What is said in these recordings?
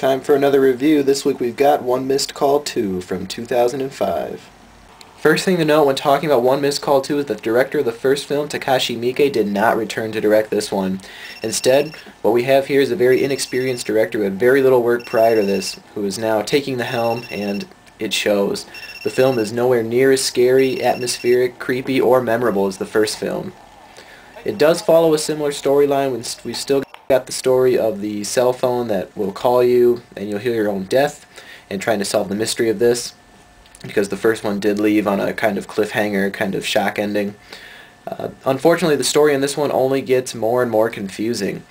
Time for another review. This week we've got One Missed Call 2 from 2005. First thing to note when talking about One Missed Call 2 is that the director of the first film, Takashi Miike, did not return to direct this one. Instead, what we have here is a very inexperienced director who had very little work prior to this, who is now taking the helm, and it shows. The film is nowhere near as scary, atmospheric, creepy, or memorable as the first film. It does follow a similar storyline. We've still got the story of the cell phone that will call you and you'll hear your own death, and trying to solve the mystery of this, because the first one did leave on a kind of cliffhanger, kind of shock ending. Unfortunately, the story in this one only gets more and more confusing.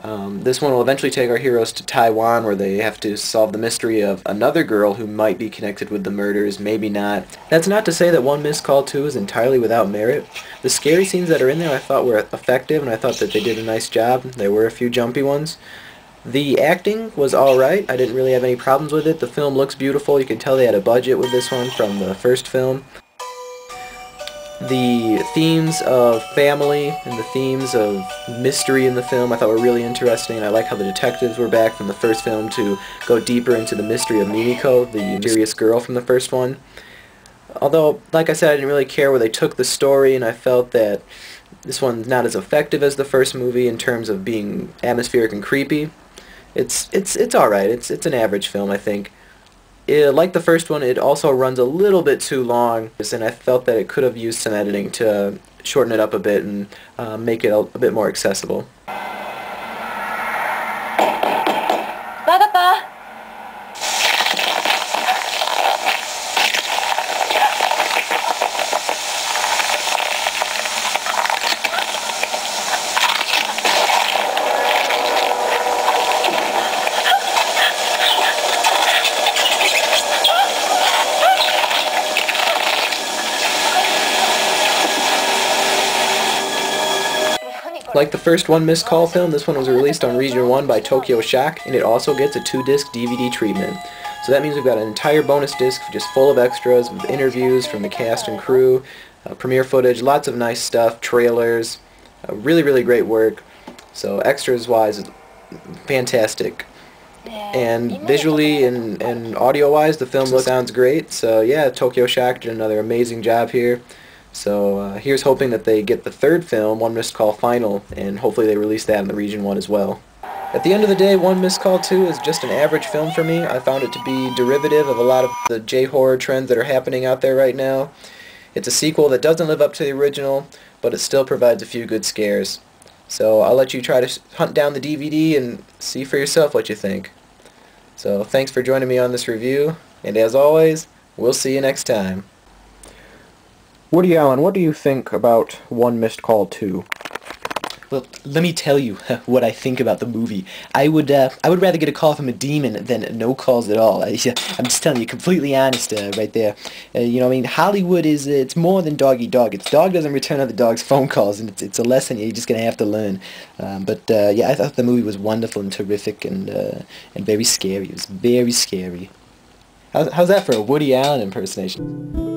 This one will eventually take our heroes to Taiwan, where they have to solve the mystery of another girl who might be connected with the murders, maybe not. That's not to say that One Missed Call 2 is entirely without merit. The scary scenes that are in there I thought were effective, and I thought that they did a nice job. There were a few jumpy ones. The acting was alright. I didn't really have any problems with it. The film looks beautiful. You can tell they had a budget with this one from the first film. The themes of family and the themes of mystery in the film I thought were really interesting, and I like how the detectives were back from the first film to go deeper into the mystery of Mimiko, the mysterious girl from the first one. Although, like I said, I didn't really care where they took the story, and I felt that this one's not as effective as the first movie in terms of being atmospheric and creepy. It's alright. It's an average film, I think. Like the first one, it also runs a little bit too long, and I felt that it could have used some editing to shorten it up a bit and make it a bit more accessible. Like the first One Missed Call film, this one was released on Region 1 by Tokyo Shock, and it also gets a 2-disc DVD treatment. So that means we've got an entire bonus disc just full of extras with interviews from the cast and crew, premiere footage, lots of nice stuff, trailers, really, really great work. So extras-wise, fantastic. And visually and audio-wise, the film sounds great. So yeah, Tokyo Shock did another amazing job here. So here's hoping that they get the third film, One Missed Call Final, and hopefully they release that in the Region 1 as well. At the end of the day, One Missed Call 2 is just an average film for me. I found it to be derivative of a lot of the J-horror trends that are happening out there right now. It's a sequel that doesn't live up to the original, but it still provides a few good scares. So I'll let you try to hunt down the DVD and see for yourself what you think. So thanks for joining me on this review, and as always, we'll see you next time. Woody Allen, what do you think about One Missed Call 2? Well, let me tell you what I think about the movie. I would rather get a call from a demon than no calls at all. I'm just telling you, completely honest right there. You know, I mean, Hollywood is, it's more than dog-eat-dog. It's dog doesn't return other dogs' phone calls, and it's a lesson you're just going to have to learn. Yeah, I thought the movie was wonderful and terrific and very scary. It was very scary. How's that for a Woody Allen impersonation?